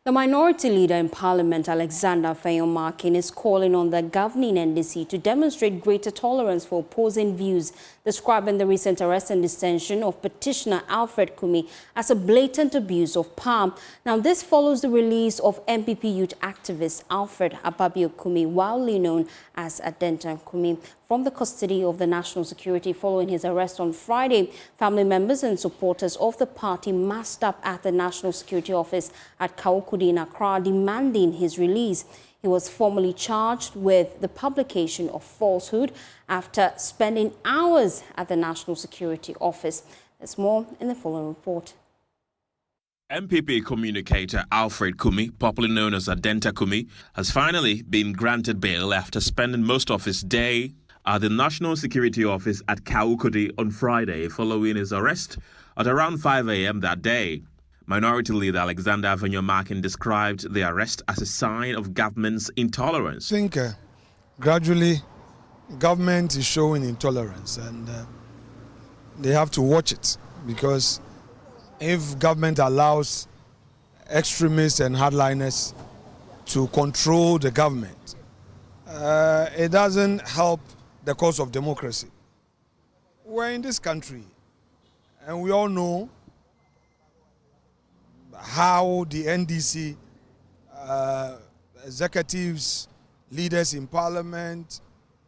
The minority leader in Parliament, Alexander Feyomakin, is calling on the governing NDC to demonstrate greater tolerance for opposing views, describing the recent arrest and detention of petitioner Alfred Kumi as a blatant abuse of power. Now, this follows the release of NPP youth activist Alfred Ababio Kumi, widely known as Adenta Kumi, from the custody of the National Security following his arrest on Friday. Family members and supporters of the party massed up at the National Security Office at Kaukudi in Accra, demanding his release. He was formally charged with the publication of falsehood after spending hours at the National Security Office. There's more in the following report. NPP communicator Alfred Kumi, popularly known as Adenta Kumi, has finally been granted bail after spending most of his day at the National Security Office at Kaukudi on Friday following his arrest at around 5 a.m. that day. Minority leader Alexander Feyomakin described the arrest as a sign of government's intolerance. I think gradually government is showing intolerance, and they have to watch it, because if government allows extremists and hardliners to control the government, it doesn't help the cause of democracy. We're in this country, and we all know how the NDC executives, leaders in parliament,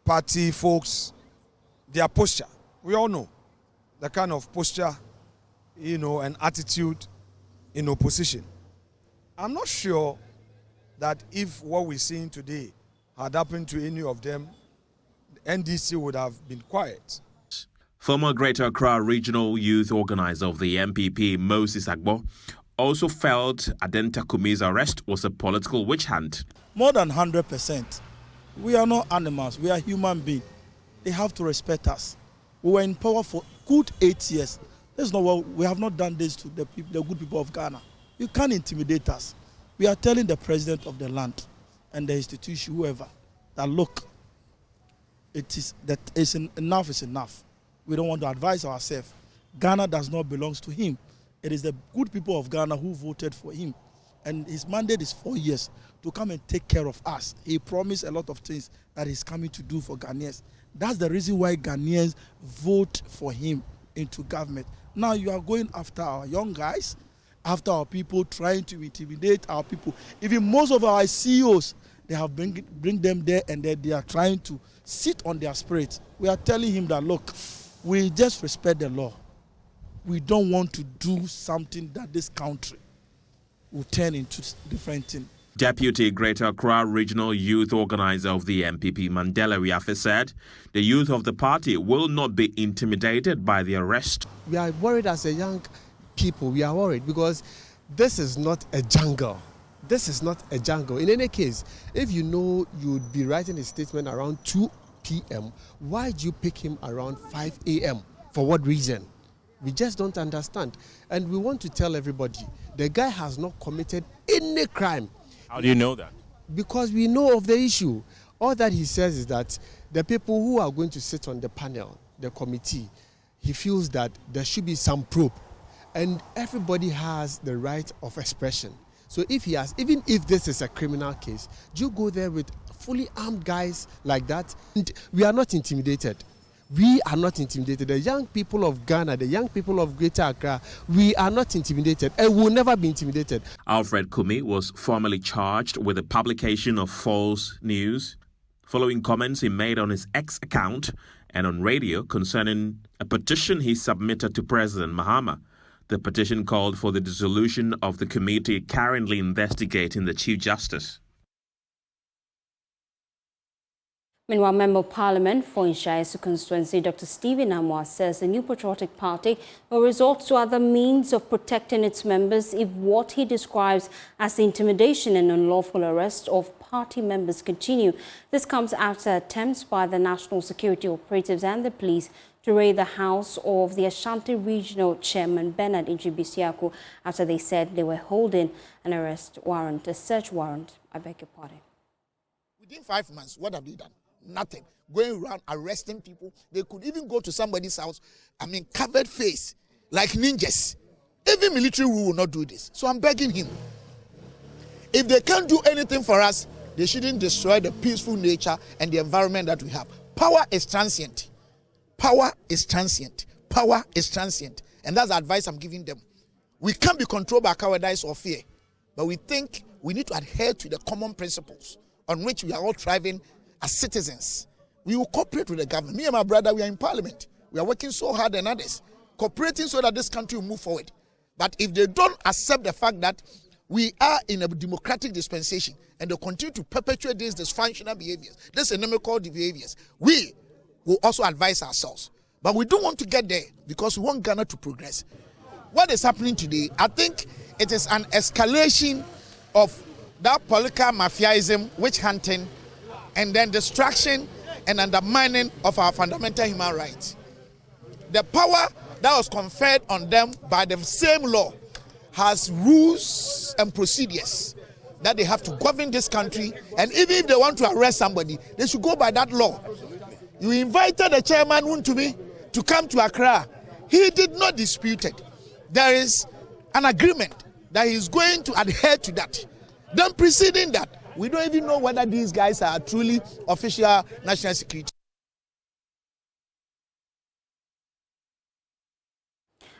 party folks, their posture. We all know the kind of posture, and attitude in opposition. I'm not sure that if what we're seeing today had happened to any of them, the NDC would have been quiet. Former Greater Accra Regional Youth Organizer of the NPP, Moses Agbo, also felt Adenta Kumi's arrest was a political witch hunt. More than 100%. We are not animals, we are human beings. They have to respect us. We were in power for good 8 years. That's not what we have not done this to the people, the good people of Ghana. You can't intimidate us. We are telling the president of the land and the institution, whoever, that look, enough is enough. We don't want to advise ourselves. Ghana does not belong to him. It is the good people of Ghana who voted for him. And his mandate is 4 years to come and take care of us. He promised a lot of things that he's coming to do for Ghanaians. That's the reason why Ghanaians vote for him into government. Now you are going after our young guys, after our people, trying to intimidate our people. Even most of our CEOs, they have bring them there, and they are trying to sit on their spirit. We are telling him that, look, we just respect the law. We don't want to do something that this country will turn into different thing. Deputy Greater Accra Regional Youth Organizer of the NPP, Mandela Riafe, said the youth of the party will not be intimidated by the arrest. We are worried as a young people. We are worried because this is not a jungle. This is not a jungle. In any case, if you know you'd be writing a statement around 2 p.m., why do you pick him around 5 a.m.? For what reason? We just don't understand. And we want to tell everybody, the guy has not committed any crime. How do you know that? Because we know of the issue. All that he says is that the people who are going to sit on the panel, the committee, he feels that there should be some probe. And everybody has the right of expression. So if he has, even if this is a criminal case, do you go there with fully armed guys like that? And we are not intimidated. We are not intimidated. The young people of Ghana, the young people of Greater Accra, we are not intimidated and will never be intimidated. Alfred Kumi was formally charged with the publication of false news following comments he made on his X account and on radio concerning a petition he submitted to President Mahama. The petition called for the dissolution of the committee currently investigating the Chief Justice. Meanwhile, Member of Parliament for Shai's constituency, Dr. Stephen Amwa, says the new Patriotic Party will resort to other means of protecting its members if what he describes as the intimidation and unlawful arrest of party members continue. This comes after attempts by the national security operatives and the police to raid the house of the Ashanti Regional Chairman Bernard Injibisiaku after they said they were holding an arrest warrant, a search warrant. I beg your pardon. Within 5 months, what have they done? Nothing. Going around arresting people. They could even go to somebody's house, covered face, like ninjas. Even military rule will not do this. So I'm begging him. If they can't do anything for us, they shouldn't destroy the peaceful nature and the environment that we have. Power is transient. Power is transient. Power is transient. And that's the advice I'm giving them. We can't be controlled by cowardice or fear, but we think we need to adhere to the common principles on which we are all thriving as citizens. We will cooperate with the government. Me and my brother, we are in parliament. We are working so hard than others, cooperating so that this country will move forward. But if they don't accept the fact that we are in a democratic dispensation and they continue to perpetuate these dysfunctional behaviors, these inimical behaviors, we will also advise ourselves. But we don't want to get there because we want Ghana to progress. What is happening today, I think it is an escalation of that political mafiaism, witch hunting, and then destruction and undermining of our fundamental human rights. The power that was conferred on them by the same law has rules and procedures that they have to govern this country, and even if they want to arrest somebody, they should go by that law. You invited the chairman Wuntumi to come to Accra. He did not dispute it. There is an agreement that he is going to adhere to that. Then preceding that, we don't even know whether these guys are truly official national security.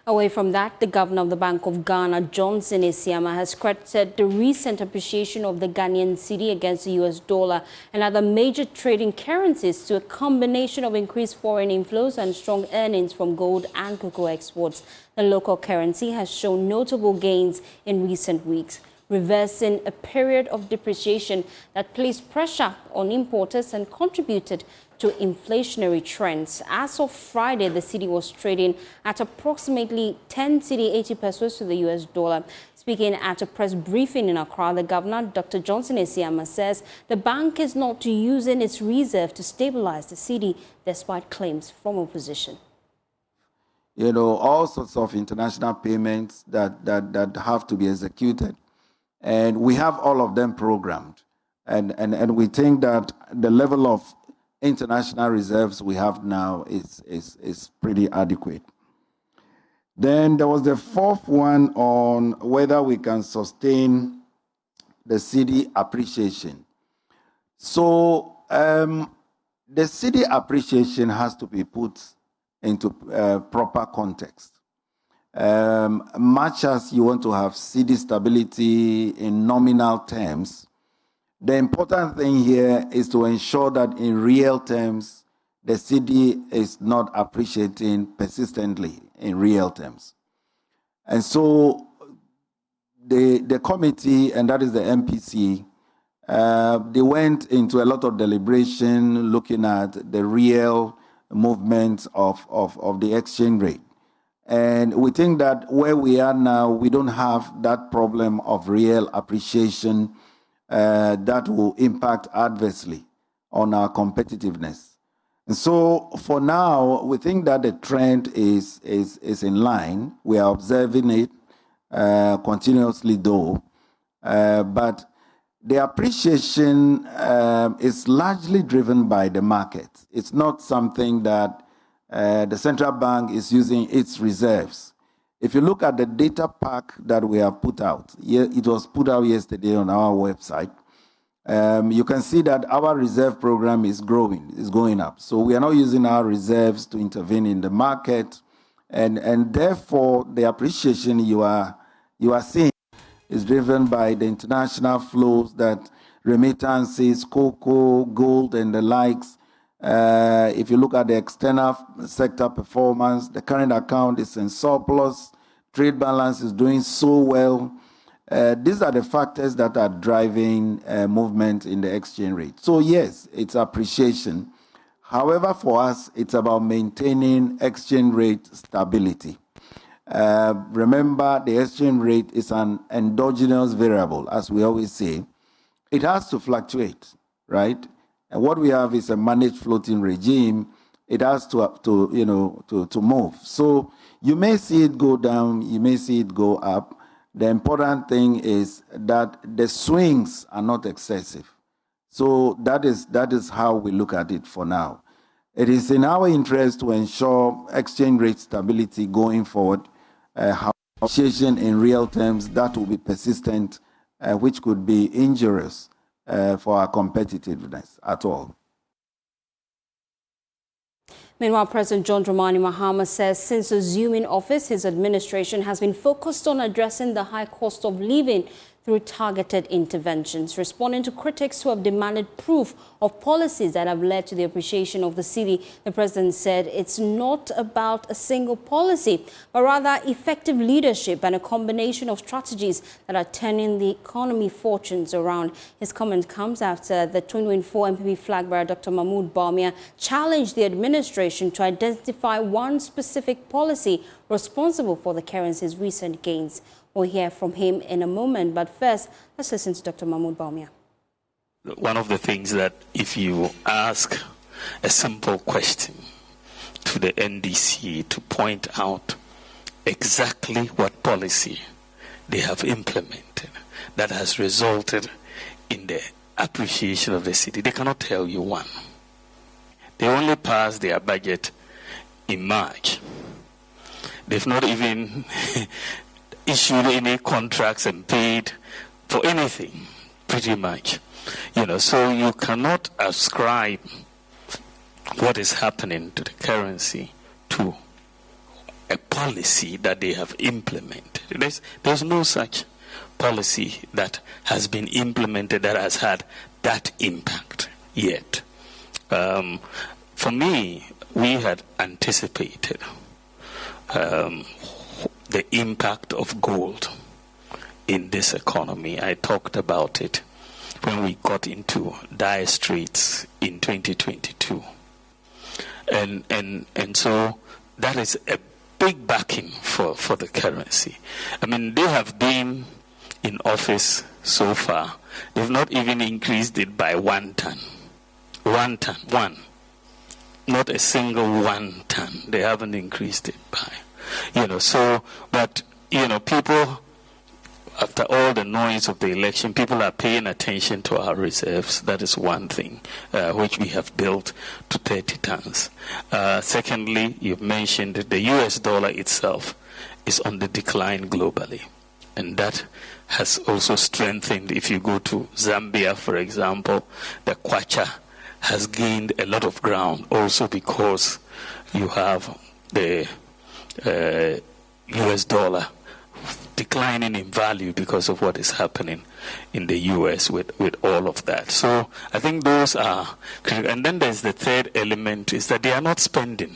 Away from that, the governor of the Bank of Ghana, John Mahama, has credited the recent appreciation of the Ghanaian cedi against the US dollar and other major trading currencies to a combination of increased foreign inflows and strong earnings from gold and cocoa exports. The local currency has shown notable gains in recent weeks, reversing a period of depreciation that placed pressure on importers and contributed to inflationary trends. As of Friday, the cedi was trading at approximately 10 cedi 80 pesos to the US dollar. Speaking at a press briefing in Accra, the governor, Dr. John Mahama, says the bank is not using its reserve to stabilize the cedi, despite claims from opposition. You know, all sorts of international payments that have to be executed. And we have all of them programmed. And we think that the level of international reserves we have now is pretty adequate. Then there was the fourth one on whether we can sustain the cedi appreciation. So the cedi appreciation has to be put into proper context. Much as you want to have cedi stability in nominal terms, the important thing here is to ensure that in real terms, the cedi is not appreciating persistently in real terms. And so the committee, and that is the MPC, they went into a lot of deliberation looking at the real movement of the exchange rate. And we think that where we are now, we don't have that problem of real appreciation that will impact adversely on our competitiveness. And so for now, we think that the trend is in line. We are observing it continuously though. But the appreciation is largely driven by the market. It's not something that the central bank is using its reserves. If you look at the data pack that we have put out, it was put out yesterday on our website, you can see that our reserve program is growing, is going up. So we are not using our reserves to intervene in the market, and therefore the appreciation you are seeing is driven by the international flows, that remittances, cocoa, gold, and the likes. If you look at the external sector performance, the current account is in surplus, trade balance is doing so well. These are the factors that are driving movement in the exchange rate. So yes, it's appreciation. However, for us, it's about maintaining exchange rate stability. Remember, the exchange rate is an endogenous variable, as we always say. It has to fluctuate, right? And what we have is a managed floating regime. It has to move. So you may see it go down, you may see it go up. The important thing is that the swings are not excessive. So that is how we look at it for now. It is in our interest to ensure exchange rate stability going forward. Appreciation in real terms, that will be persistent which could be injurious for our competitiveness at all. Meanwhile, President John Mahama says since assuming office, his administration has been focused on addressing the high cost of living through targeted interventions. Responding to critics who have demanded proof of policies that have led to the appreciation of the cedi, the president said it's not about a single policy, but rather effective leadership and a combination of strategies that are turning the economy fortunes around. His comment comes after the 2024 NPP flag bearer Dr. Mahmoud Bawumia challenged the administration to identify one specific policy responsible for the currency's recent gains. We'll hear from him in a moment, but first, let's listen to Dr. Mahmoud Bawumia. One of the things that if you ask a simple question to the NDC to point out exactly what policy they have implemented that has resulted in the appreciation of the cedi, they cannot tell you one. They only passed their budget in March. They've not even issued any contracts and paid for anything, pretty much. So you cannot ascribe what is happening to the currency to a policy that they have implemented. There's no such policy that has been implemented that has had that impact yet. For me, we had anticipated the impact of gold in this economy. I talked about it when we got into dire straits in 2022. And so that is a big backing for the currency. I mean, they have been in office so far. They've not even increased it by 1 ton. 1 ton, one. Not a single 1 ton. They haven't increased it by. But people, after all the noise of the election, people are paying attention to our reserves. That is one thing, which we have built to 30 tons. Secondly, you've mentioned that the US dollar itself is on the decline globally. And that has also strengthened. If you go to Zambia, for example, the kwacha has gained a lot of ground also because you have the US dollar declining in value because of what is happening in the US with all of that. So I think those are critical. And then there's the third element is that they are not spending.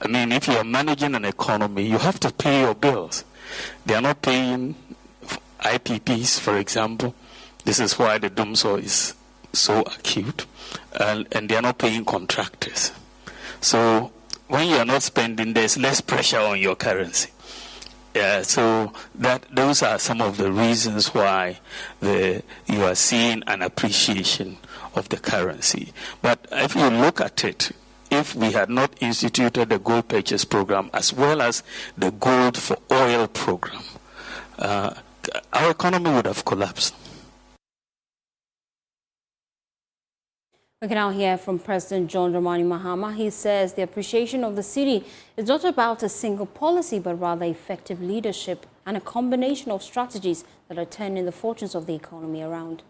I mean, if you are managing an economy, you have to pay your bills. They are not paying IPPs, for example. This is why the doomsday is so acute. And they are not paying contractors. So when you are not spending, there's less pressure on your currency. So those are some of the reasons why you are seeing an appreciation of the currency. But if you look at it, if we had not instituted the gold purchase program as well as the gold for oil program, our economy would have collapsed. We can now hear from President John Mahama. He says the appreciation of the cedi is not about a single policy, but rather effective leadership and a combination of strategies that are turning the fortunes of the economy around.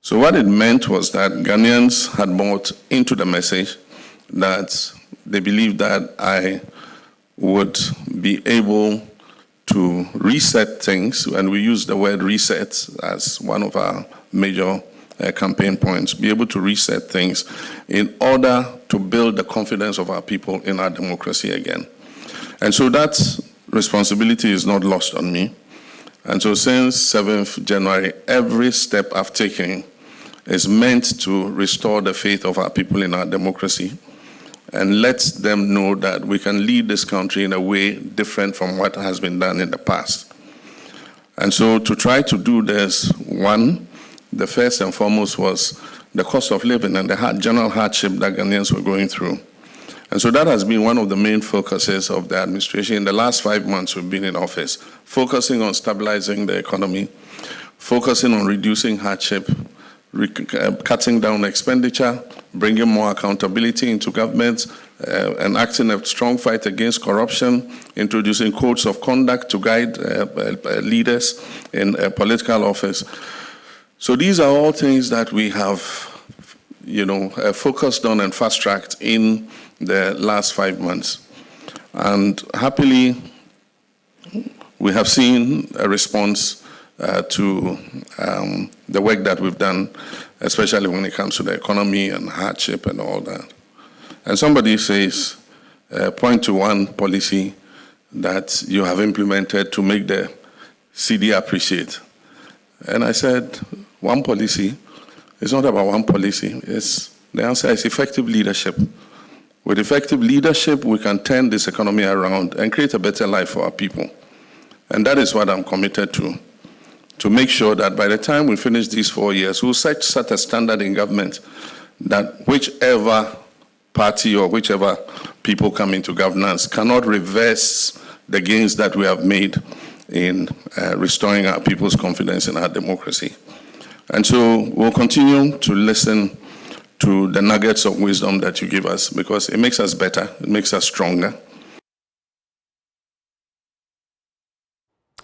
So what it meant was that Ghanaians had bought into the message that they believed that I would be able to reset things, and we use the word reset as one of our major campaign points, be able to reset things in order to build the confidence of our people in our democracy again. And so that responsibility is not lost on me. And so since 7th January, every step I've taken is meant to restore the faith of our people in our democracy and let them know that we can lead this country in a way different from what has been done in the past. And so to try to do this, one, the first and foremost was the cost of living and the general hardship that Ghanaians were going through. And so that has been one of the main focuses of the administration in the last 5 months we've been in office, focusing on stabilizing the economy, focusing on reducing hardship, cutting down expenditure, bringing more accountability into government, enacting a strong fight against corruption, introducing codes of conduct to guide leaders in political office. So these are all things that we have, focused on and fast-tracked in the last 5 months. And happily, we have seen a response to the work that we've done, especially when it comes to the economy and hardship and all that. And somebody says, point to one policy that you have implemented to make the cedi appreciate. And I said, one policy. It's not about one policy. The answer is effective leadership. With effective leadership, we can turn this economy around and create a better life for our people. And that is what I'm committed to make sure that by the time we finish these 4 years, we'll set a standard in government that whichever party or whichever people come into governance cannot reverse the gains that we have made in restoring our people's confidence in our democracy. And so we'll continue to listen to the nuggets of wisdom that you give us, because it makes us better, it makes us stronger.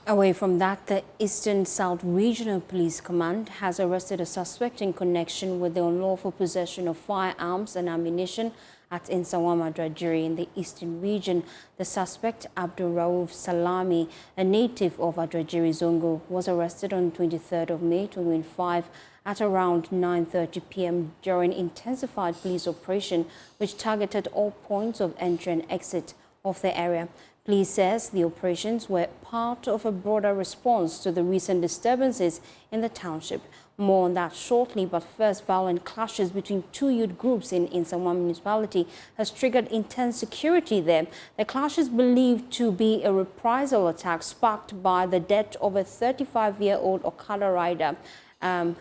Away from that, the Eastern South Regional Police Command has arrested a suspect in connection with the unlawful possession of firearms and ammunition at Sanrajuri in the Eastern region. The suspect, Abdul Rauf Salami, a native of Adrajiri Zongo, was arrested on 23rd of May 2025 at around 9:30 p.m. during intensified police operation, which targeted all points of entry and exit of the area. Police says the operations were part of a broader response to the recent disturbances in the township. More on that shortly, but first, violent clashes between two youth groups in Insawan municipality has triggered intense security there. The clash is believed to be a reprisal attack sparked by the death of a 35-year-old Okada rider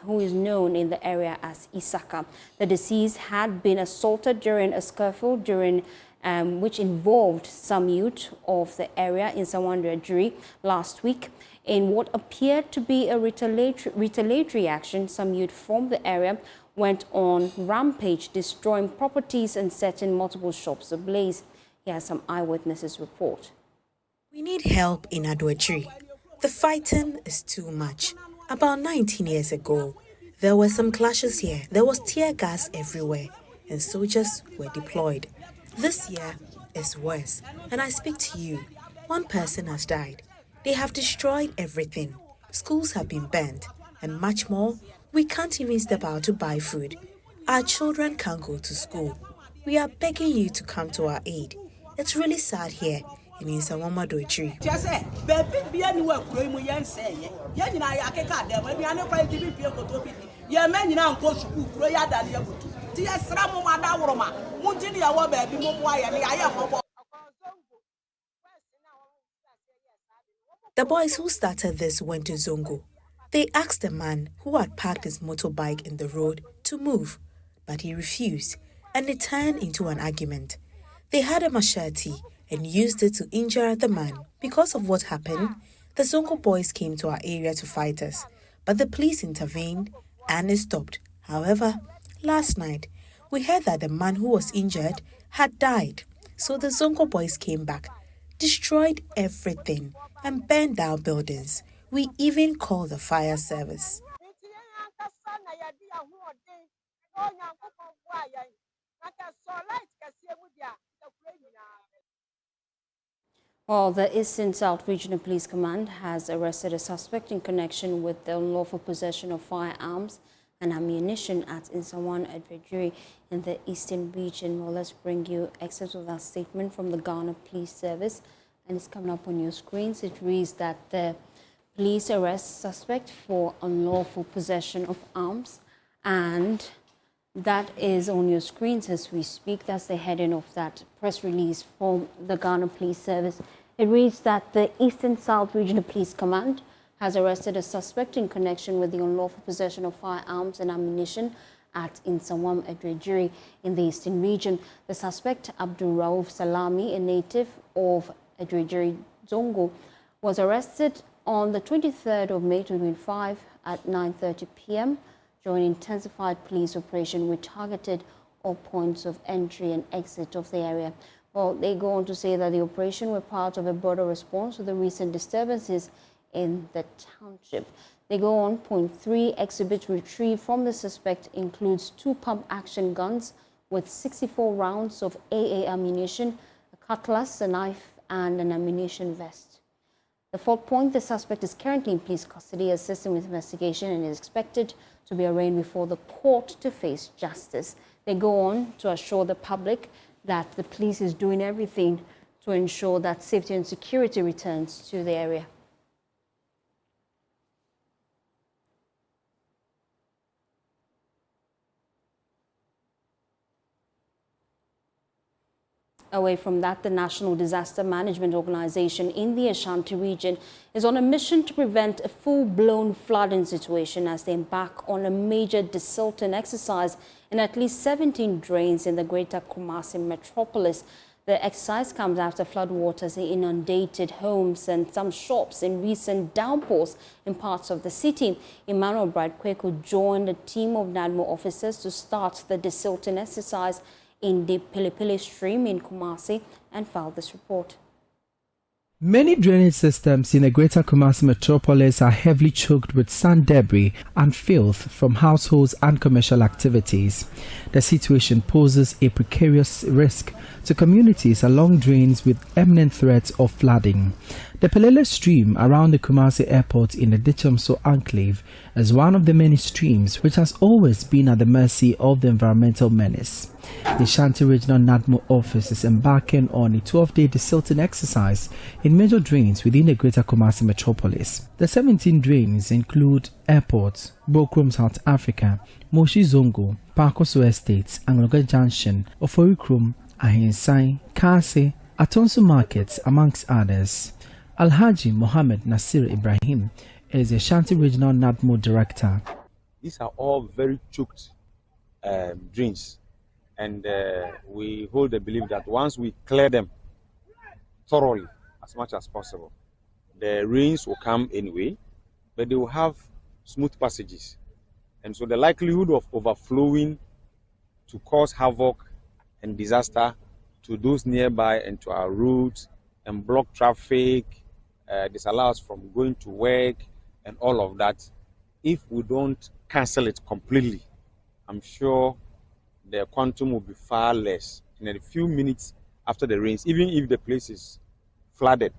who is known in the area as Isaka. The deceased had been assaulted during a scuffle which involved some youth of the area in Sanrajuri last week. In what appeared to be a retaliatory action, some youth from the area went on rampage, destroying properties and setting multiple shops ablaze. Here are some eyewitnesses report. We need help in Adwatree. The fighting is too much. About 19 years ago, there were some clashes here. There was tear gas everywhere and soldiers were deployed. This year is worse, and I speak to you. One person has died. They have destroyed everything. Schools have been burnt, and much more. We can't even step out to buy food. Our children can't go to school. We are begging you to come to our aid. It's really sad here in Adwatree. The boys who started this went to Zongo. They asked the man who had parked his motorbike in the road to move, but he refused, and it turned into an argument. They had a machete and used it to injure the man. Because of what happened, the Zongo boys came to our area to fight us, but the police intervened and it stopped. However, last night, we heard that the man who was injured had died. So the Zongo boys came back, destroyed everything, and burned down buildings. We even called the fire service. Well, the Eastern South Regional Police Command has arrested a suspect in connection with the unlawful possession of firearms and ammunition at Sanrajuri in the Eastern region. Well, let's bring you excerpts of that statement from the Ghana Police Service, and it's coming up on your screens. It reads that the police arrest suspect for unlawful possession of arms, and that is on your screens as we speak. That's the heading of that press release from the Ghana Police Service. It reads that the Eastern South Regional Police Command has arrested a suspect in connection with the unlawful possession of firearms and ammunition at Sanrajuri in the Eastern region. The suspect, Abdul Rauf Salami, a native of Adrajiri Zongo, was arrested on the 23rd of May 2025 at 9:30 p.m. during intensified police operation which targeted all points of entry and exit of the area. Well, they go on to say that the operation were part of a broader response to the recent disturbances in the township. They go on, point 3, exhibit retrieved from the suspect includes 2 pump-action guns with 64 rounds of AA ammunition, a cutlass, a knife, and an ammunition vest. The 4th point, the suspect is currently in police custody, assisting with investigation, and is expected to be arraigned before the court to face justice. They go on to assure the public that the police is doing everything to ensure that safety and security returns to the area. Away from that, the National Disaster Management Organization in the Ashanti region is on a mission to prevent a full-blown flooding situation as they embark on a major desilting exercise in at least 17 drains in the greater Kumasi metropolis. The exercise comes after floodwaters inundated homes and some shops in recent downpours in parts of the city. Emmanuel Bright-Kweku joined a team of NIB officers to start the desilting exercise in the Pilipili stream in Kumasi and filed this report. Many drainage systems in the greater Kumasi metropolis are heavily choked with sand debris and filth from households and commercial activities. The situation poses a precarious risk to communities along drains with imminent threats of flooding. The Pelele stream around the Kumasi airport in the Dichomso enclave is one of the many streams which has always been at the mercy of the environmental menace. The Ashanti Regional NADMO office is embarking on a 12-day desilting exercise in major drains within the greater Kumasi metropolis. The 17 drains include airports, Bokrom, South Africa, Moshi Zongo, Parkoso Estates, Angloga Junction, Oforikrum, Ahinsai, Kase, Atonsu Markets, amongst others. Alhaji Mohammed Nasir Ibrahim is the Ashanti Regional NADMO Director. These are all very choked drains, and we hold the belief that once we clear them thoroughly as much as possible, the rains will come anyway, but they will have smooth passages. And so the likelihood of overflowing to cause havoc and disaster to those nearby and to our roads and block traffic, disallow us from going to work and all of that, if we don't cancel it completely, I'm sure the quantum will be far less. In a few minutes after the rains, even if the place is flooded,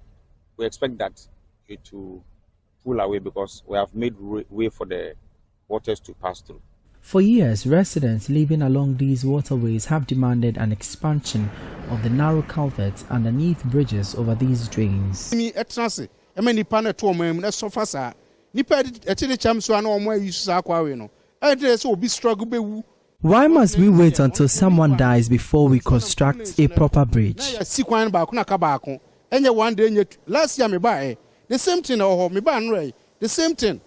we expect that it will pull away because we have made way for the waters to pass through. For years, residents living along these waterways have demanded an expansion of the narrow culverts underneath bridges over these drains. Why must we wait until someone dies before we construct a proper bridge? The same thing.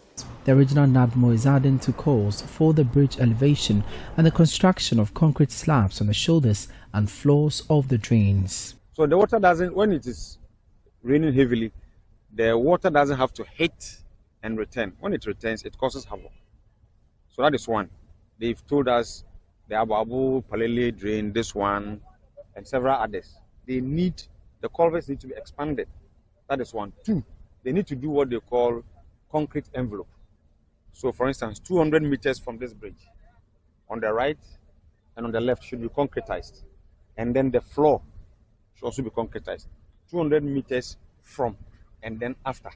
The regional NADMO is adding to calls for the bridge elevation and the construction of concrete slabs on the shoulders and floors of the drains. So the water doesn't, when it is raining heavily, the water doesn't have to hit and return. When it returns, it causes havoc. So that is one. They've told us the Ababu, Palele drain, this one, and several others. The culverts need to be expanded. That is one. Two, they need to do what they call concrete envelope. So for instance, 200 meters from this bridge, on the right and on the left should be concretized. And then the floor should also be concretized. 200 meters from and then after.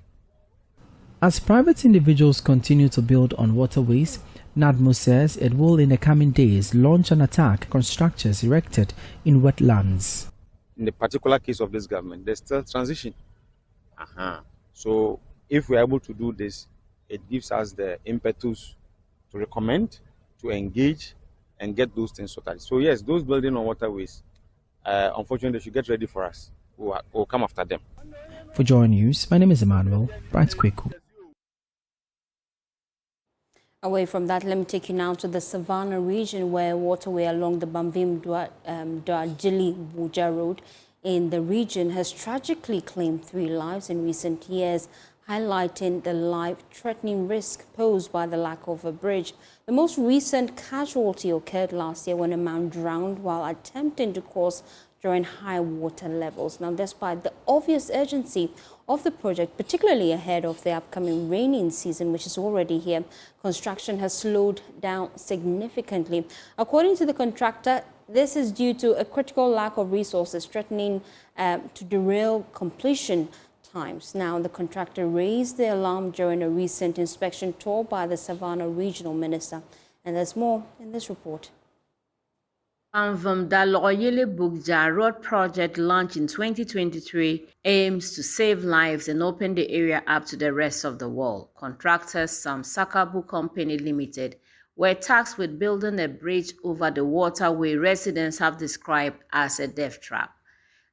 As private individuals continue to build on waterways, NADMO says it will in the coming days launch an attack on structures erected in wetlands. In the particular case of this government, there's still transition. So if we're able to do this, it gives us the impetus to recommend, to engage, and get those things sorted. So yes, those building on waterways, unfortunately, they should get ready for us. We'll come after them. For Joy News, my name is Emmanuel Bright-Kweku. Away from that, let me take you now to the Savannah region where waterway along the Bamvim Dwajili Bugja Road in the region has tragically claimed 3 lives in recent years. highlighting the life-threatening risk posed by the lack of a bridge. The most recent casualty occurred last year when a man drowned while attempting to cross during high water levels. Now, despite the obvious urgency of the project, particularly ahead of the upcoming rainy season, which is already here, construction has slowed down significantly. According to the contractor, this is due to a critical lack of resources threatening to derail completion times. Now, the contractor raised the alarm during a recent inspection tour by the Savannah Regional Minister. And there's more in this report. The Bugja Road project, launched in 2023, aims to save lives and open the area up to the rest of the world. Contractors Sanrajuri Company Limited were tasked with building a bridge over the waterway residents have described as a death trap.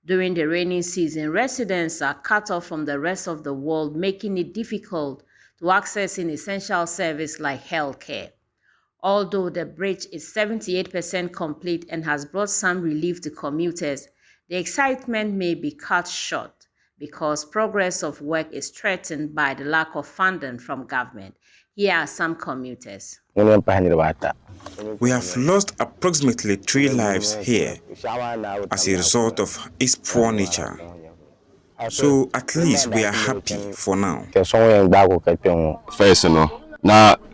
During the rainy season, residents are cut off from the rest of the world, making it difficult to access an essential service like healthcare. Although the bridge is 78% complete and has brought some relief to commuters, the excitement may be cut short because progress of work is threatened by the lack of funding from government. Here are some commuters. We have lost approximately 3 lives here as a result of its poor nature. So at least we are happy for now.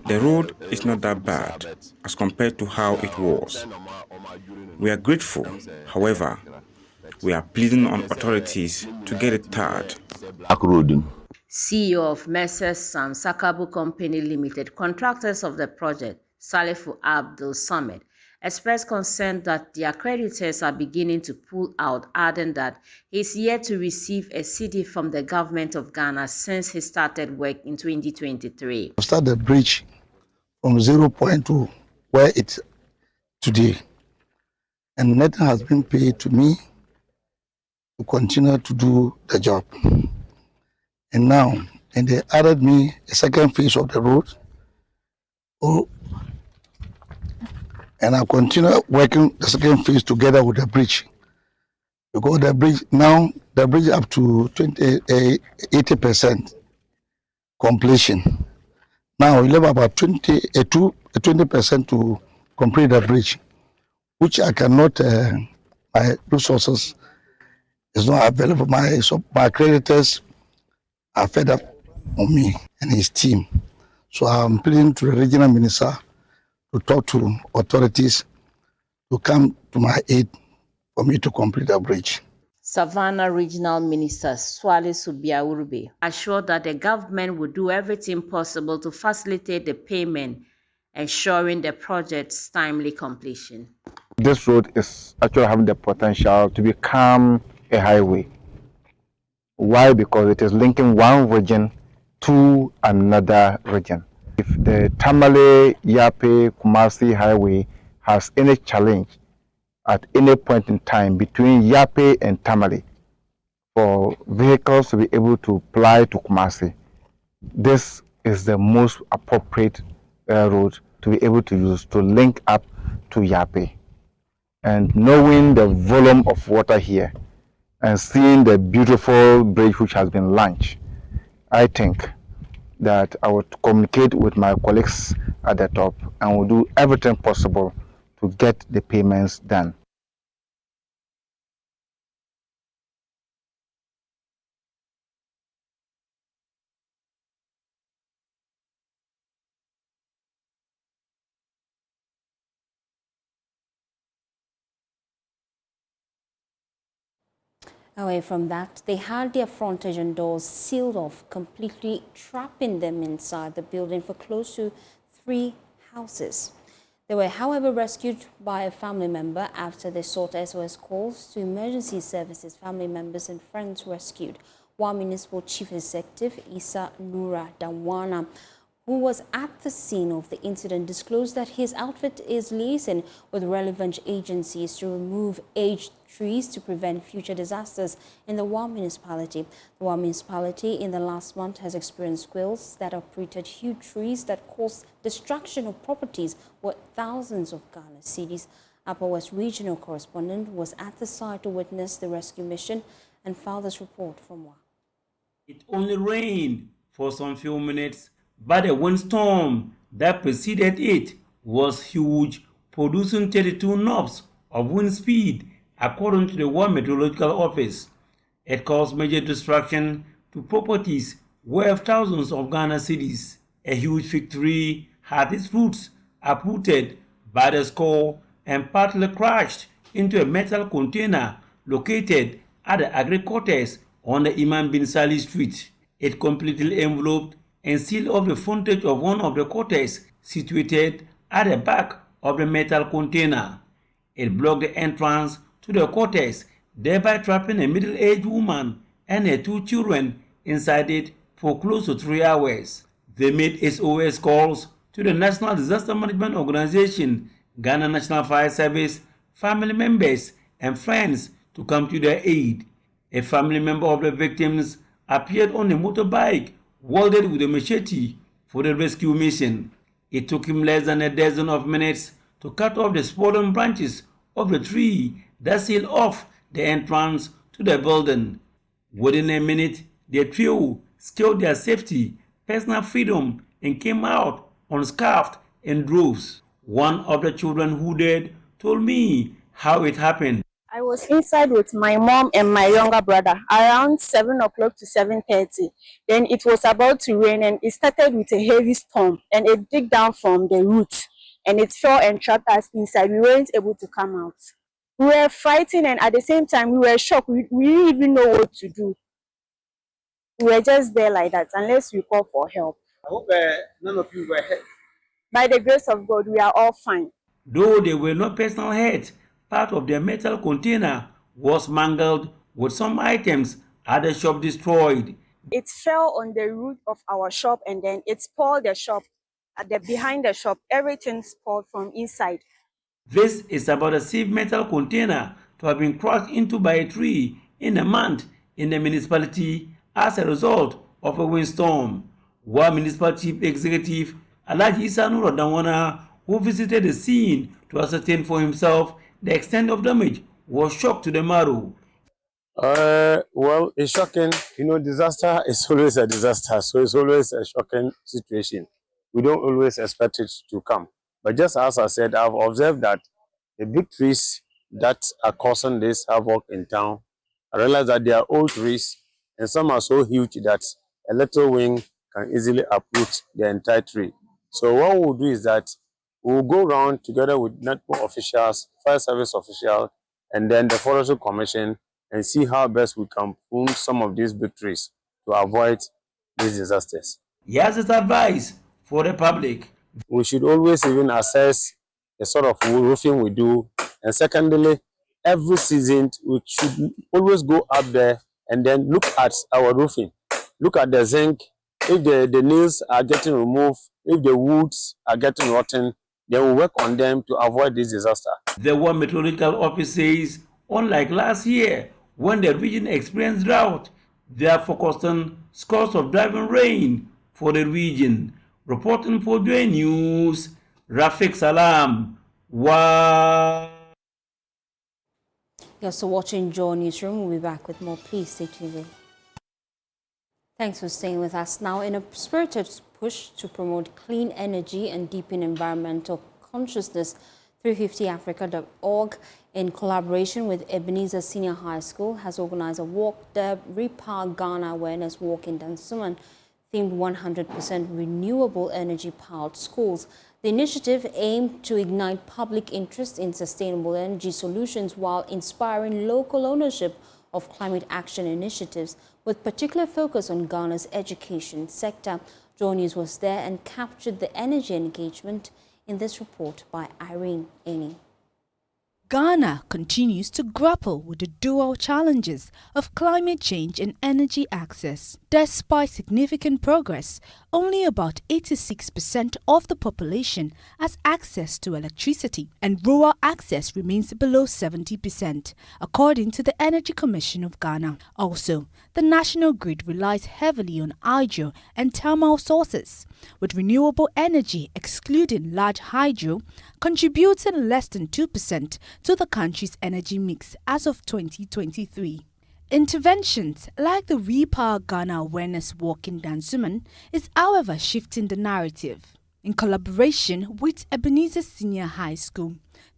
The road is not that bad as compared to how it was. We are grateful. However, we are pleading on authorities to get it tarred. CEO of Messrs. Sanrajuri Company Limited, contractors of the project, Salifu Abdul Samad, expressed concern that their creditors are beginning to pull out, adding that he's yet to receive a cedi from the government of Ghana since he started work in 2023. I've started the bridge from 0 point to where it's today, and nothing has been paid to me to continue to do the job. And now, and they added me a second phase of the road. And I continue working the second phase together with the bridge. Because the bridge now, the bridge up to 80% completion. Now we have about 20% to complete the bridge, which I cannot. My resources is not available. My creditors are fed up on me and his team. So I'm pleading to the regional minister to talk to authorities to come to my aid for me to complete the bridge. Savannah Regional Minister Swale Subiaurube assured that the government will do everything possible to facilitate the payment, ensuring the project's timely completion. This road is actually having the potential to become a highway. Why? Because it is linking one region to another region. If the Tamale-Yape-Kumasi highway has any challenge at any point in time between Yape and Tamale for vehicles to be able to ply to Kumasi, this is the most appropriate road to be able to use to link up to Yape. And knowing the volume of water here and seeing the beautiful bridge which has been launched, I think that I would communicate with my colleagues at the top and will do everything possible to get the payments done. Away from that, they had their frontage and doors sealed off, completely trapping them inside the building for close to 3 houses. They were, however, rescued by a family member after they sought SOS calls to emergency services. Family members and friends rescued. One Municipal Chief Executive, Isa Nura Dawana, who was at the scene of the incident, disclosed that his outfit is liaising with relevant agencies to remove aged trees to prevent future disasters in the Wa municipality. The Wa municipality in the last month has experienced squalls that uprooted huge trees that caused destruction of properties worth thousands of Ghana cedis. Upper West Regional correspondent was at the site to witness the rescue mission and filed this report from Wa. It only rained for some few minutes, but the windstorm that preceded it was huge, producing 32 knots of wind speed, according to the World Meteorological Office. It caused major destruction to properties worth thousands of Ghana cedis. A huge fig tree had its roots uprooted by the score and partly crashed into a metal container located at the agri-quarters on the Imam bin Sali Street. It completely enveloped and sealed off the frontage of one of the quarters situated at the back of the metal container. It blocked the entrance to the quarters, thereby trapping a middle-aged woman and her 2 children inside it for close to 3 hours. They made SOS calls to the National Disaster Management Organization, Ghana National Fire Service, family members, and friends to come to their aid. A family member of the victims appeared on a motorbike wielded with a machete for the rescue mission. It took him less than a dozen of minutes to cut off the sprawling branches of the tree that sealed off the entrance to the building. Within a minute, the trio secured their safety, personal freedom, and came out unscarfed in droves. One of the children who died told me how it happened. I was inside with my mom and my younger brother around 7 o'clock to 7:30. Then it was about to rain and it started with a heavy storm and it dig down from the roots and it fell and trapped us inside. We weren't able to come out. We were frightened and at the same time we were shocked. We didn't even know what to do. We were just there like that unless we call for help. I hope none of you were hurt. By the grace of God, we are all fine. Though there were no personal hurt, part of the metal container was mangled with some items at the shop destroyed. It fell on the roof of our shop and then it spoiled the shop. Behind the shop, everything spoiled from inside. This is about a sieve metal container to have been crushed into by a tree in a month in the municipality as a result of a windstorm. One municipal chief executive, Alhaji Isanu Rodawana, who visited the scene to ascertain for himself the extent of damage, was shocked to the marrow. Well, it's shocking. You know, disaster is always a disaster, so it's always a shocking situation. We don't always expect it to come. But just as I said, I've observed that the big trees that are causing this havoc in town, I realize that they are old trees, and some are so huge that a little wind can easily uproot the entire tree. So what we'll do is that we'll go around together with network officials, fire service officials, and then the Forestry Commission and see how best we can prune some of these big trees to avoid these disasters. He has his advice for the public. We should always even assess the sort of roofing we do. And secondly, every season we should always go up there and then look at our roofing. Look at the zinc. If the nails are getting removed, if the woods are getting rotten, then we'll work on them to avoid this disaster. The World Meteorological Office says, unlike last year, when the region experienced drought, they are focused on scores of driving rain for the region. Reporting for Joy News, Rafiq Salam. You're still watching Joy Newsroom. We'll be back with more. Please stay tuned. Thanks for staying with us. Now, in a spirited push to promote clean energy and deepen environmental consciousness, 350africa.org, in collaboration with Ebenezer Senior High School, has organized a walk, the Repower Ghana Awareness Walk in Dansuman, themed 100% renewable energy-powered schools. The initiative aimed to ignite public interest in sustainable energy solutions while inspiring local ownership of climate action initiatives, with particular focus on Ghana's education sector. Joy News was there and captured the energy engagement in this report by Irene Eni. Ghana continues to grapple with the dual challenges of climate change and energy access. Despite significant progress, only about 86% of the population has access to electricity, and rural access remains below 70%, according to the Energy Commission of Ghana. Also, the national grid relies heavily on hydro and thermal sources, with renewable energy, excluding large hydro, contributing less than 2% to the country's energy mix as of 2023. Interventions like the Repower Ghana Awareness Walk in Dansuman is however shifting the narrative. In collaboration with Ebenezer Senior High School,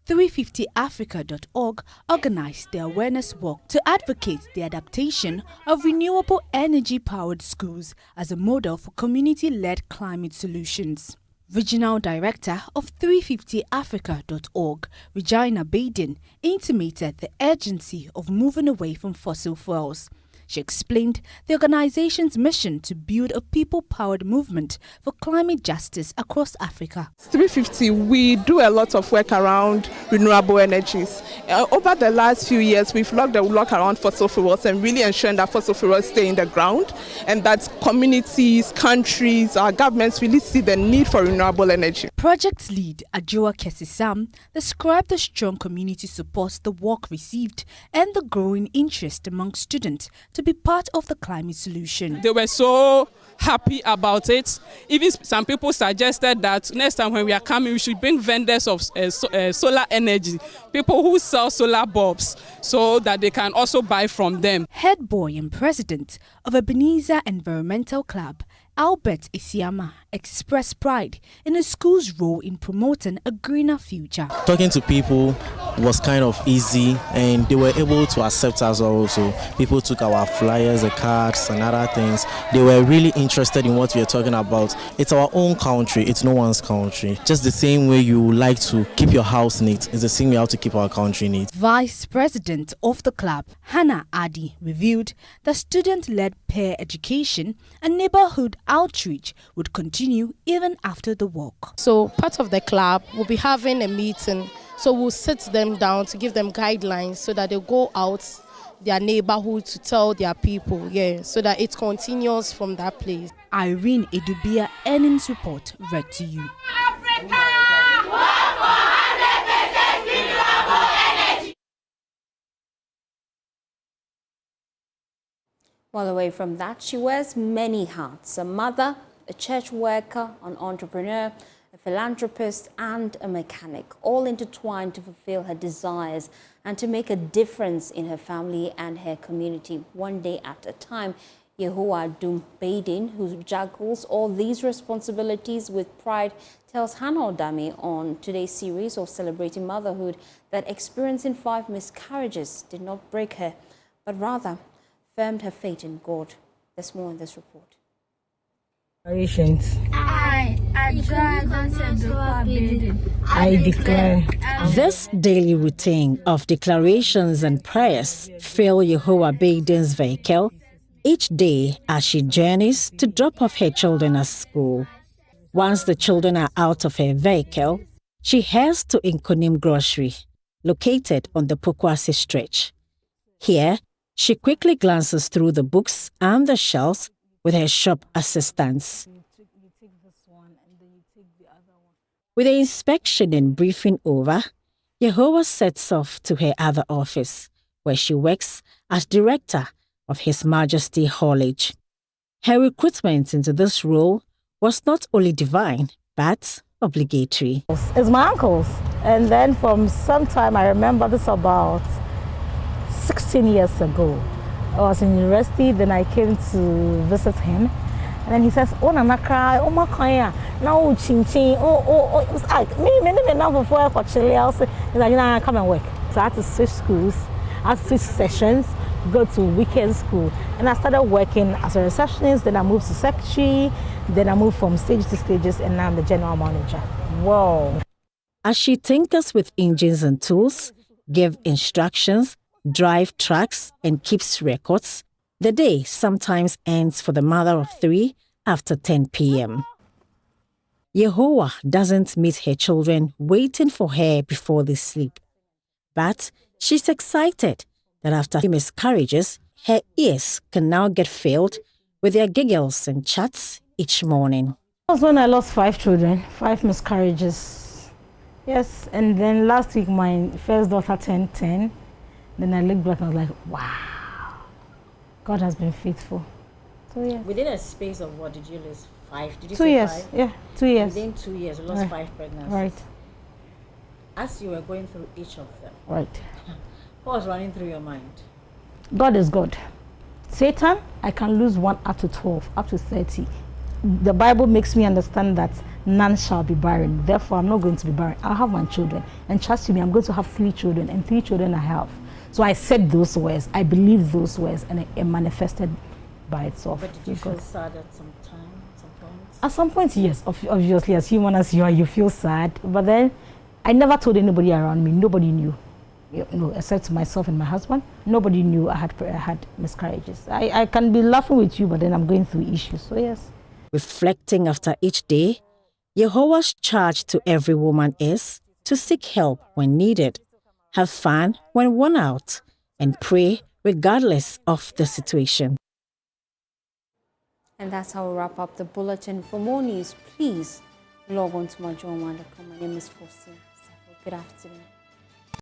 350africa.org organized the awareness walk to advocate the adaptation of renewable energy-powered schools as a model for community-led climate solutions. Regional Director of 350africa.org, Regina Baden, intimated the urgency of moving away from fossil fuels. She explained the organization's mission to build a people-powered movement for climate justice across Africa. 350, we do a lot of work around renewable energies. Over the last few years, we've looked around fossil fuels and really ensuring that fossil fuels stay in the ground and that communities, countries, our governments really see the need for renewable energy. Project lead Adjoa Kesisam described the strong community support the walk received and the growing interest among students to be part of the climate solution. They were so happy about it. Even some people suggested that next time when we are coming, we should bring vendors of solar energy, people who sell solar bulbs, so that they can also buy from them. Head boy and president of Ebenezer Environmental Club, Albert Isiama, expressed pride in the school's role in promoting a greener future. Talking to people was kind of easy and they were able to accept us also. People took our flyers, the cards and other things. They were really interested in what we are talking about. It's our own country, it's no one's country. Just the same way you like to keep your house neat, it's the same way how to keep our country neat. Vice President of the club, Hannah Adi, revealed that student-led peer education and neighborhood outreach would continue even after the walk. So part of the club will be having a meeting. So we'll sit them down to give them guidelines so that they go out their neighborhood to tell their people, so that it continues from that place. Irene Edubia, Earnings Report, read to you. While away from that, she wears many hats: a mother, a church worker, an entrepreneur, a philanthropist and a mechanic, all intertwined to fulfill her desires and to make a difference in her family and her community, one day at a time. Yehoah Dum Baden, who juggles all these responsibilities with pride, tells Hannah Odami on today's series of Celebrating Motherhood that experiencing 5 miscarriages did not break her, but rather firmed her faith in God. There's more in this report. I declare. This daily routine of declarations and prayers fill Yehoah Baden's vehicle each day as she journeys to drop off her children at school. Once the children are out of her vehicle, she heads to Nkonim Grocery, located on the Pokwase stretch. Here, she quickly glances through the books and the shelves with her shop assistants. With the inspection and briefing over, Yehoah sets off to her other office, where she works as director of His Majesty Haulage. Her recruitment into this role was not only divine, but obligatory. It's my uncle's. And then from some time, I remember this about 16 years ago. I was in university, then I came to visit him. And then he says, oh, Nana cry, oh, my kaya, no, ching ching, oh, it was like, me, before I got chilly, I was like, come and work. So I had to switch schools, I had to switch sessions, go to weekend school. And I started working as a receptionist, then I moved to secretary, then I moved from stage to stages, and now I'm the general manager. Whoa. As she tinkers with engines and tools, gives instructions, drive trucks, and keeps records, the day sometimes ends for the mother of 3 after 10 p.m. Yehoah doesn't meet her children waiting for her before they sleep. But she's excited that after miscarriages, her ears can now get filled with their giggles and chats each morning. That was when I lost 5 children, 5 miscarriages. Yes, and then last week my first daughter turned 10. Then I looked back and I was like, wow. God has been faithful. So yeah. Within a space of what did you lose? 5? Did you 2 say years? 5? Yeah, 2 years. Within 2 years, you lost 5 pregnancies. Right. As you were going through each of them, right. what was running through your mind? God is God. Satan, I can lose 1 up to 12, up to 30. The Bible makes me understand that none shall be barren. Therefore, I'm not going to be barren. I'll have 1 children. And trust me, I'm going to have 3 children, and 3 children I have. So I said those words. I believe those words, and it manifested by itself. But did you feel sad at some time, some point? At some point, yes. Obviously, as human as you are, you feel sad. But then, I never told anybody around me. Nobody knew. Except myself and my husband. Nobody knew I had miscarriages. I can be laughing with you, but then I'm going through issues. So yes. Reflecting after each day, Yahweh's charge to every woman is to seek help when needed, have fun when worn out, and pray regardless of the situation. And that's how we wrap up the bulletin. For more news, please log on to myjohnwan.com. My name is Fosin. Good afternoon.